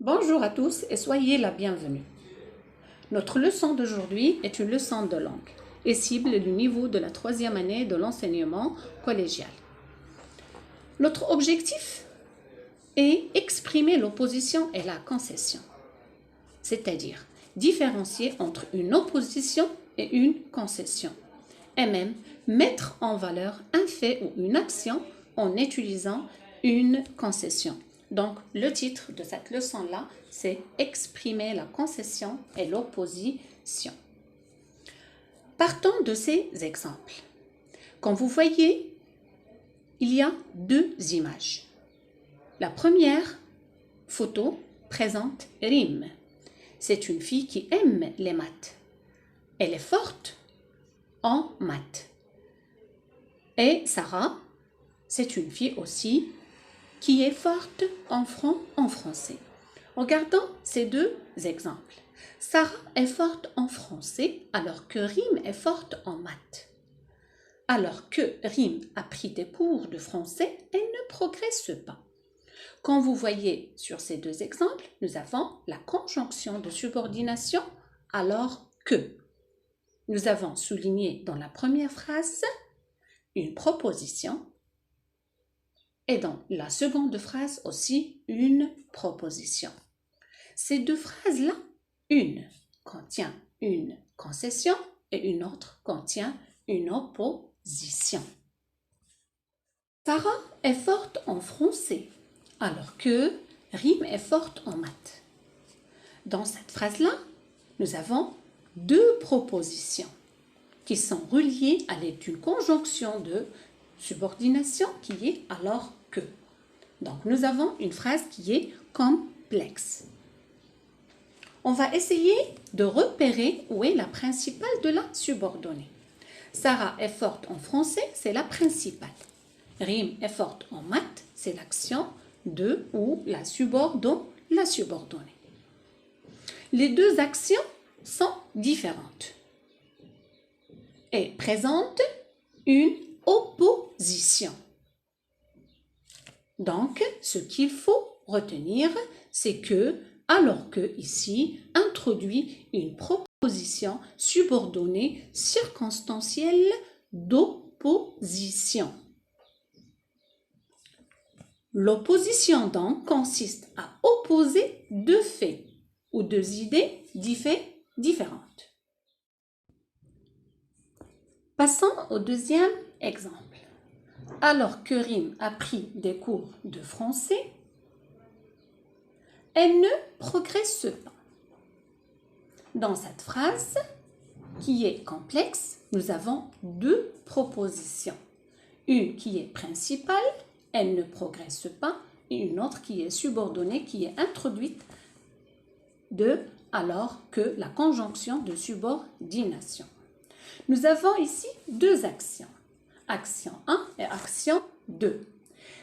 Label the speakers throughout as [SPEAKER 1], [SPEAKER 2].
[SPEAKER 1] Bonjour à tous et soyez la bienvenue. Notre leçon d'aujourd'hui est une leçon de langue et cible le niveau de la 3e année de l'enseignement collégial. Notre objectif est exprimer l'opposition et la concession, c'est-à-dire différencier entre une opposition et une concession, et même mettre en valeur un fait ou une action en utilisant une concession. Donc, le titre de cette leçon-là, c'est « Exprimer la concession et l'opposition ». Partons de ces exemples. Comme vous voyez, il y a deux images. La première photo présente Rim. C'est une fille qui aime les maths. Elle est forte en maths. Et Sarah, c'est une fille aussi qui est forte en français. Regardons ces deux exemples. Sarah est forte en français alors que Rim est forte en maths. Alors que Rim a pris des cours de français, elle ne progresse pas. Comme vous voyez sur ces deux exemples, nous avons la conjonction de subordination alors que. Nous avons souligné dans la première phrase une proposition et dans la seconde phrase aussi une proposition. Ces deux phrases-là, une contient une concession et une autre contient une opposition. Sarah est forte en français alors que Rim est forte en maths. Dans cette phrase-là, nous avons deux propositions qui sont reliées à l'aide d'une conjonction de subordination qui est alors que. Donc, nous avons une phrase qui est complexe. On va essayer de repérer où est la principale de la subordonnée. Sarah est forte en français, c'est la principale. Rim est forte en maths, c'est l'action de ou la subordonnée. Les deux actions sont différentes et présentent une opposition. Donc, ce qu'il faut retenir, c'est que, alors que ici, introduit une proposition subordonnée circonstancielle d'opposition. L'opposition, donc, consiste à opposer deux faits ou deux idées différentes. Passons au deuxième exemple. Alors que Rim a pris des cours de français, elle ne progresse pas. Dans cette phrase, qui est complexe, nous avons deux propositions. Une qui est principale, elle ne progresse pas, et une autre qui est subordonnée, qui est introduite alors que la conjonction de subordination. Nous avons ici deux actions. Action 1 et action 2.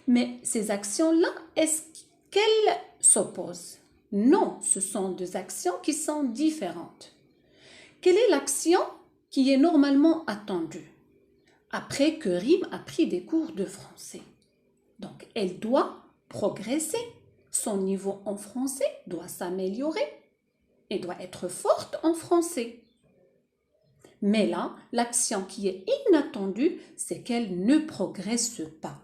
[SPEAKER 1] Mais ces actions-là, est-ce qu'elles s'opposent? Non, ce sont deux actions qui sont différentes. Quelle est l'action qui est normalement attendue après que Rim a pris des cours de français? Donc, elle doit progresser. Son niveau en français doit s'améliorer et doit être forte en français. Mais là, l'action qui est inattendue, c'est qu'elle ne progresse pas.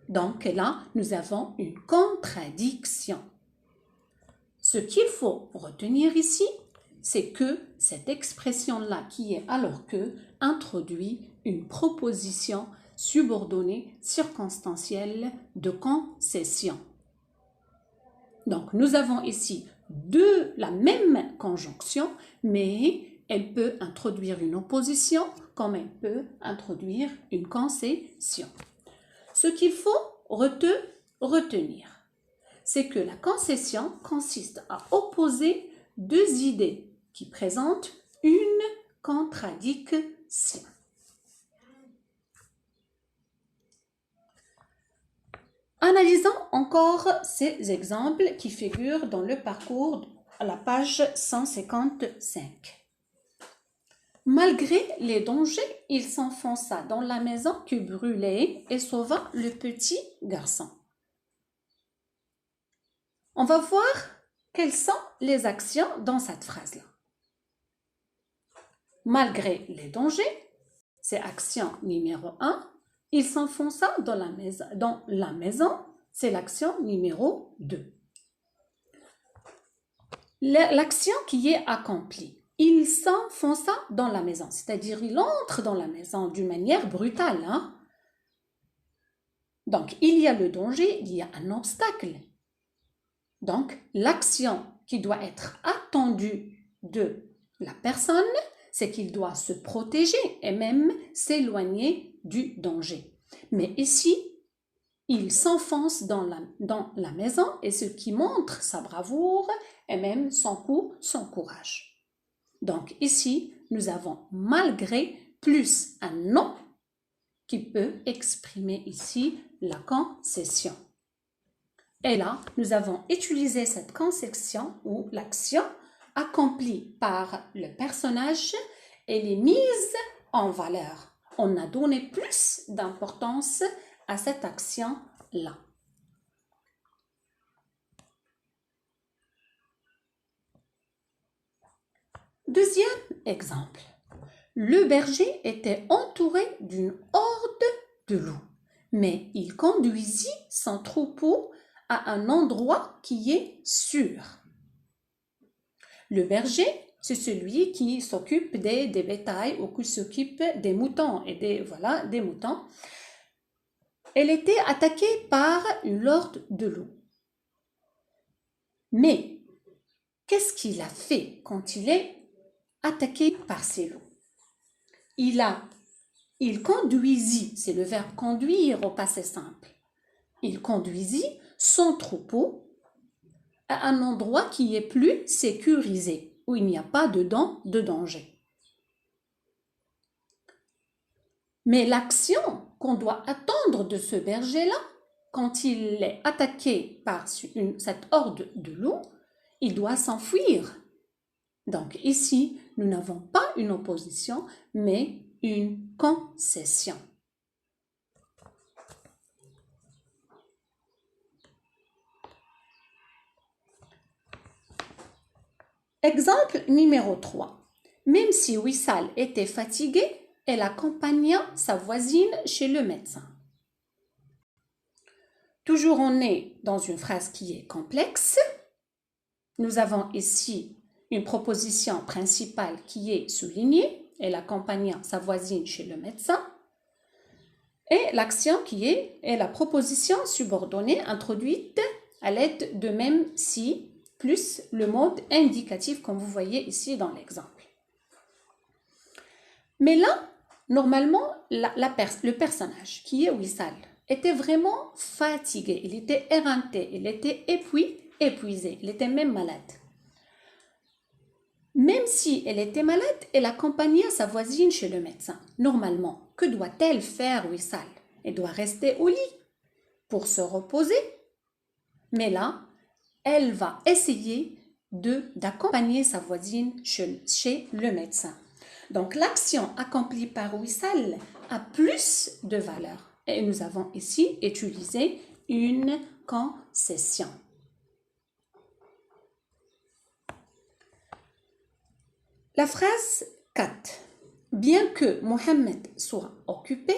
[SPEAKER 1] Donc là, nous avons une contradiction. Ce qu'il faut retenir ici, c'est que cette expression-là qui est alors que introduit une proposition subordonnée circonstancielle de concession. Donc nous avons ici la même conjonction, mais elle peut introduire une opposition comme elle peut introduire une concession. Ce qu'il faut retenir, c'est que la concession consiste à opposer deux idées qui présentent une contradiction. Analysons encore ces exemples qui figurent dans le parcours à la page 155. Malgré les dangers, il s'enfonça dans la maison qui brûlait et sauva le petit garçon. On va voir quelles sont les actions dans cette phrase-là. Malgré les dangers, c'est action numéro 1. Il s'enfonça dans la maison, c'est l'action numéro 2. L'action qui est accomplie. Il s'enfonça dans la maison, c'est-à-dire il entre dans la maison d'une manière brutale. Hein? Donc, il y a le danger, il y a un obstacle. Donc, l'action qui doit être attendue de la personne, c'est qu'il doit se protéger et même s'éloigner du danger. Mais ici, il s'enfonce dans la maison et ce qui montre sa bravoure et même son courage. Donc ici, nous avons malgré plus un non qui peut exprimer ici la concession. Et là, nous avons utilisé cette concession ou l'action accomplie par le personnage et les mises en valeur. On a donné plus d'importance à cette action-là. Deuxième exemple. Le berger était entouré d'une horde de loups, mais il conduisit son troupeau à un endroit qui est sûr. Le berger, c'est celui qui s'occupe des bétails ou qui s'occupe des moutons et des moutons. Elle était attaquée par une horde de loups. Mais qu'est-ce qu'il a fait quand il est attaqué par ces loups? Il conduisit, c'est le verbe conduire au passé simple. Il conduisit son troupeau à un endroit qui est plus sécurisé, où il n'y a pas de danger. Mais l'action qu'on doit attendre de ce berger-là, quand il est attaqué par cette horde de loups, il doit s'enfuir. Donc ici, nous n'avons pas une opposition, mais une concession. Exemple numéro 3. Même si Wissal était fatigué, elle accompagna sa voisine chez le médecin. Toujours on est dans une phrase qui est complexe. Nous avons ici une proposition principale qui est soulignée. Elle accompagna sa voisine chez le médecin. Et l'action qui est la proposition subordonnée introduite à l'aide de même si plus le mode indicatif comme vous voyez ici dans l'exemple. Mais là, normalement, le personnage qui est Wissal était vraiment fatigué, il était éreinté, il était épuisé, il était même malade. Même si elle était malade, elle accompagnait sa voisine chez le médecin. Normalement, que doit-elle faire Wissal? Elle doit rester au lit pour se reposer. Mais là, elle va essayer d'accompagner sa voisine chez le médecin. Donc, l'action accomplie par Wissal a plus de valeur. Et nous avons ici utilisé une concession. La phrase 4. Bien que Mohamed soit occupé,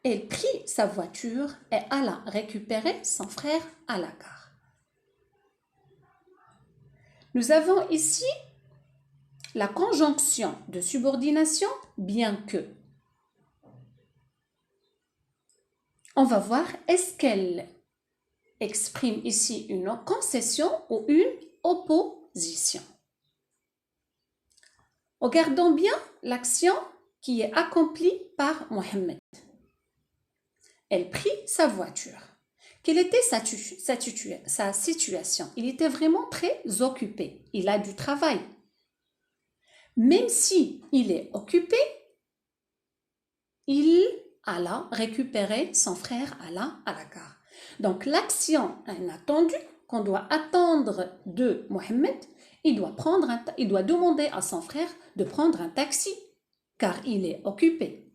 [SPEAKER 1] elle prit sa voiture et alla récupérer son frère à la gare. Nous avons ici la conjonction de subordination bien que. On va voir, est-ce qu'elle exprime ici une concession ou une opposition? Regardons bien l'action qui est accomplie par Mohamed. Elle prit sa voiture. Quelle était sa situation? Il était vraiment très occupé. Il a du travail. Même si il est occupé, il alla récupérer son frère à la gare. Donc l'action inattendue qu'on doit attendre de Mohamed, il doit demander à son frère de prendre un taxi car il est occupé.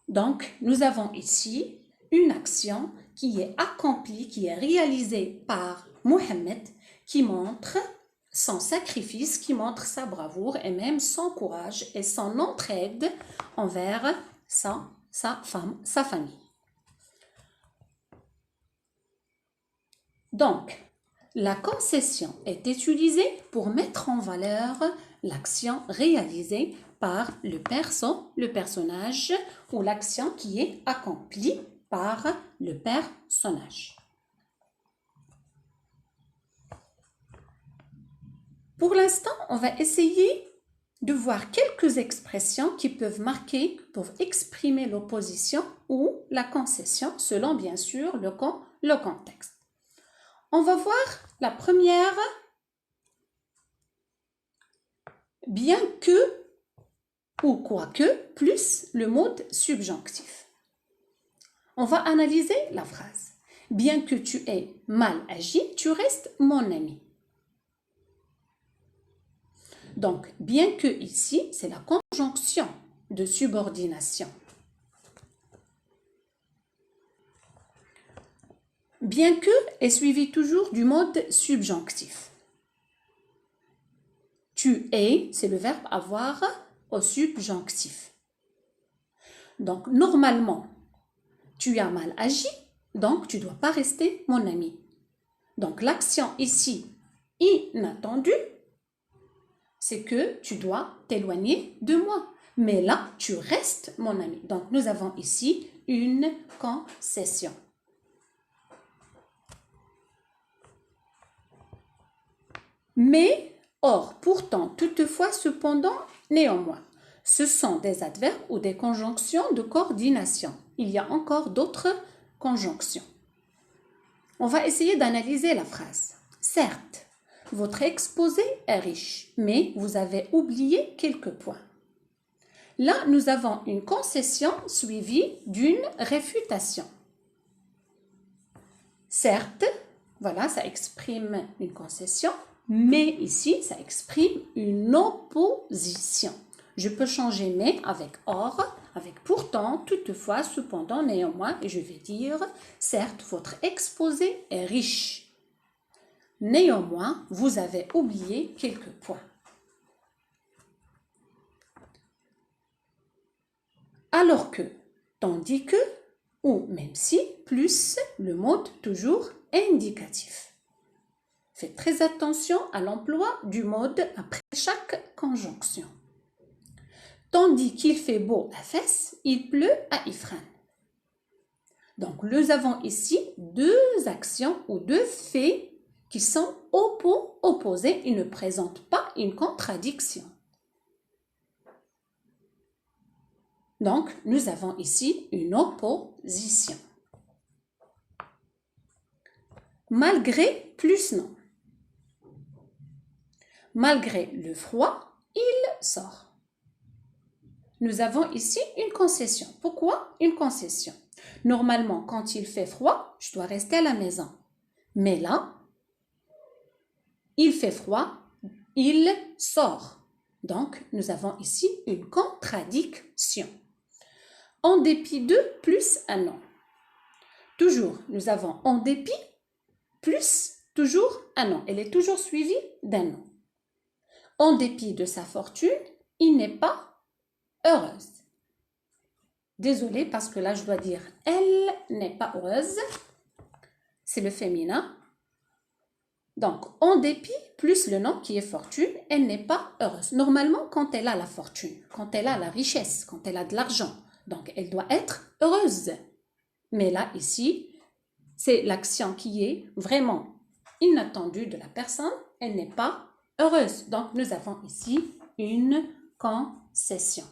[SPEAKER 1] Donc nous avons ici une action qui est accomplie, qui est réalisée par Mohammed qui montre son sacrifice, qui montre sa bravoure et même son courage et son entraide envers sa femme, sa famille. Donc, la concession est utilisée pour mettre en valeur l'action réalisée par le personnage ou l'action qui est accomplie par le personnage. Pour l'instant, on va essayer de voir quelques expressions qui peuvent marquer pour exprimer l'opposition ou la concession selon bien sûr le contexte. On va voir la première, bien que ou quoique plus le mode subjonctif. On va analyser la phrase. Bien que tu aies mal agi, tu restes mon ami. Donc, bien que ici, c'est la conjonction de subordination. Bien que est suivi toujours du mode subjonctif. Tu es, c'est le verbe avoir au subjonctif. Donc, normalement, tu as mal agi, donc tu ne dois pas rester mon ami. Donc, l'action ici, inattendue, c'est que tu dois t'éloigner de moi. Mais là, tu restes mon ami. Donc, nous avons ici une concession. Mais, or, pourtant, toutefois, cependant, néanmoins. Ce sont des adverbes ou des conjonctions de coordination. Il y a encore d'autres conjonctions. On va essayer d'analyser la phrase. Certes, votre exposé est riche, mais vous avez oublié quelques points. Là, nous avons une concession suivie d'une réfutation. Certes, voilà, ça exprime une concession, mais ici, ça exprime une opposition. Je peux changer mais avec or, avec pourtant, toutefois, cependant, néanmoins, et je vais dire, certes, votre exposé est riche. Néanmoins, vous avez oublié quelques points. Alors que, tandis que, ou même si, plus le mode toujours indicatif. Faites très attention à l'emploi du mode après chaque conjonction. Tandis qu'il fait beau à Fès, il pleut à Ifrane. Donc, nous avons ici deux actions ou deux faits qui sont opposés. Ils ne présentent pas une contradiction. Donc, nous avons ici une opposition. Malgré plus non. Malgré le froid, il sort. Nous avons ici une concession. Pourquoi une concession? Normalement, quand il fait froid, je dois rester à la maison. Mais là, il fait froid, il sort. Donc, nous avons ici une contradiction. En dépit de plus un non. Toujours, nous avons en dépit plus toujours un non. Elle est toujours suivie d'un non. En dépit de sa fortune, il n'est pas heureuse. Désolée parce que là, je dois dire elle n'est pas heureuse. C'est le féminin. Donc, en dépit, plus le nom qui est fortune, elle n'est pas heureuse. Normalement, quand elle a la fortune, quand elle a la richesse, quand elle a de l'argent, donc elle doit être heureuse. Mais là, ici, c'est l'action qui est vraiment inattendue de la personne. Elle n'est pas heureuse. Donc, nous avons ici une concession.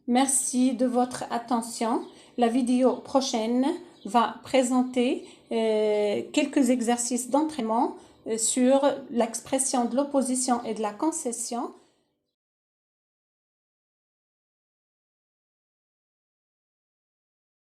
[SPEAKER 1] Merci de votre attention. La vidéo prochaine va présenter quelques exercices d'entraînement sur l'expression de l'opposition et de la concession